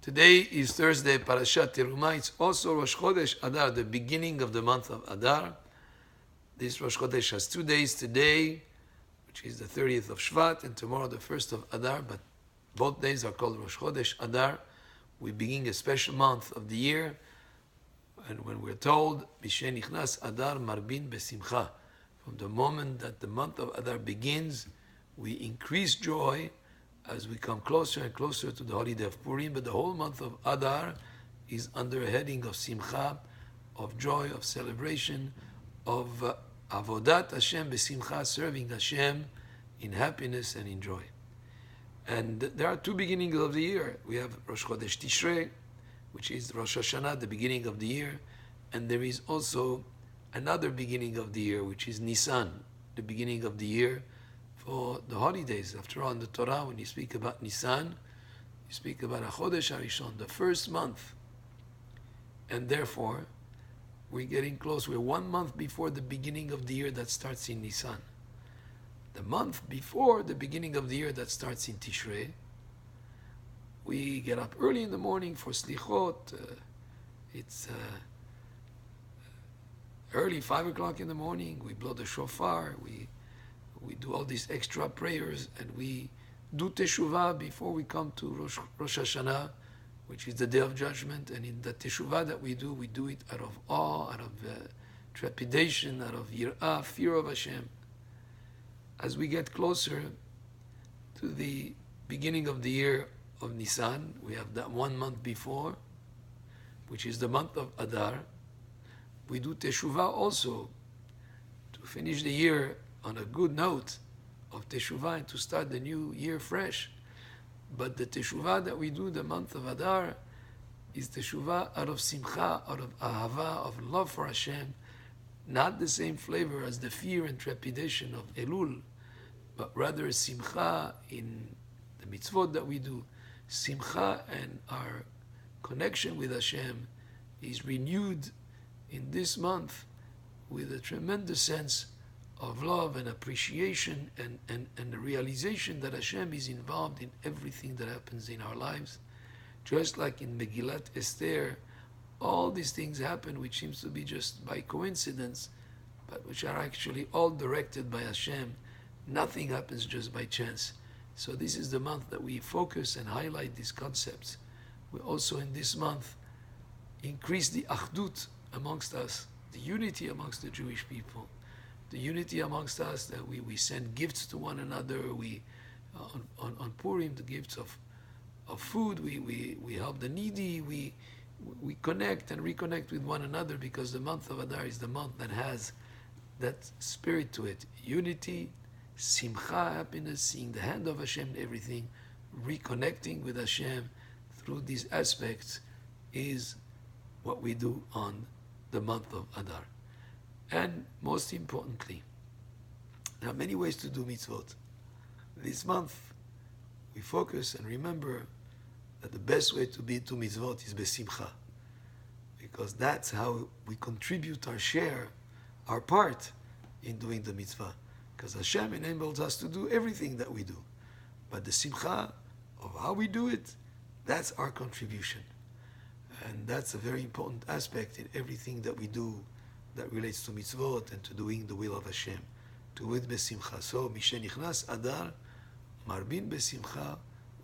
Today is Thursday, Parashat Terumah. It's also Rosh Chodesh Adar, the beginning of the month of Adar. This Rosh Chodesh has 2 days today, which is the 30th of Shvat, and tomorrow the 1st of Adar, but both days are called Rosh Chodesh Adar. We begin a special month of the year, and when we're told, Mishen Nichnas Adar Marbin Besimcha, from the moment that the month of Adar begins, we increase joy as we come closer and closer to the holiday of Purim. But the whole month of Adar is under a heading of Simcha, of joy, of celebration, of Avodat Hashem Besimcha, serving Hashem in happiness and in joy. And there are two beginnings of the year. We have Rosh Chodesh Tishrei, which is Rosh Hashanah, the beginning of the year, and there is also another beginning of the year, which is Nisan, the beginning of the year for the holidays. After all, in the Torah, when you speak about Nisan, you speak about a Chodesh Harishon, the first month. And therefore, we're getting close. We're 1 month before the beginning of the year that starts in Nisan. The month before the beginning of the year that starts in Tishrei, we get up early in the morning for Slichot. It's early, 5 o'clock in the morning. We blow the shofar. We do all these extra prayers, and we do teshuvah before we come to Rosh Hashanah, which is the Day of Judgment. And in the teshuvah that we do it out of awe, out of trepidation, out of yirah, fear of Hashem. As we get closer to the beginning of the year of Nisan, we have that 1 month before, which is the month of Adar. We do teshuvah also to finish the year on a good note of teshuvah and to start the new year fresh. But the teshuvah that we do the month of Adar is teshuvah out of simcha, out of ahava, of love for Hashem, not the same flavor as the fear and trepidation of Elul, but rather simcha in the mitzvot that we do. Simcha and our connection with Hashem is renewed in this month with a tremendous sense of love and appreciation and the realization that Hashem is involved in everything that happens in our lives. Just like in Megillat Esther, all these things happen which seems to be just by coincidence, but which are actually all directed by Hashem. Nothing happens just by chance. So this is the month that we focus and highlight these concepts. We also in this month increase the achdut amongst us, the unity amongst the Jewish people. The unity amongst us, that we send gifts to one another. We on Purim, the gifts of food. We help the needy. We connect and reconnect with one another, because the month of Adar is the month that has that spirit to it. Unity, simcha, happiness, seeing the hand of Hashem in everything, reconnecting with Hashem through these aspects is what we do on the month of Adar. And most importantly, there are many ways to do mitzvot. This month, we focus and remember that the best way to do mitzvot is besimcha, because that's how we contribute our share, our part in doing the mitzvah. Because Hashem enables us to do everything that we do. But the simcha of how we do it, that's our contribution. And that's a very important aspect in everything that we do that relates to mitzvot and to doing the will of Hashem. To do it besimcha. So, Mishen Nichnas Adar, Marbin Besimcha,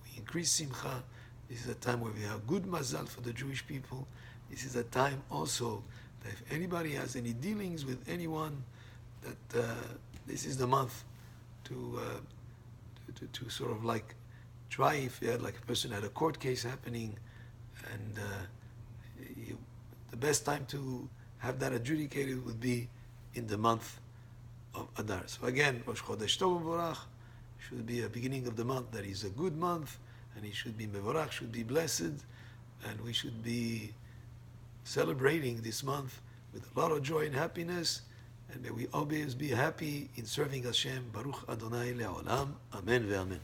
we increase simcha. This is a time where we have good mazal for the Jewish people. This is a time also that if anybody has any dealings with anyone, that this is the month to sort of like try, if you had like a person had a court case happening, and the best time to have that adjudicated would be in the month of Adar. So again, Rosh Chodesh Tov U'Mevorach should be a beginning of the month that is a good month, and it should be Mevorach, should be blessed, and we should be celebrating this month with a lot of joy and happiness, and may we always be happy in serving Hashem. Baruch Adonai Le'olam. Amen ve'amen.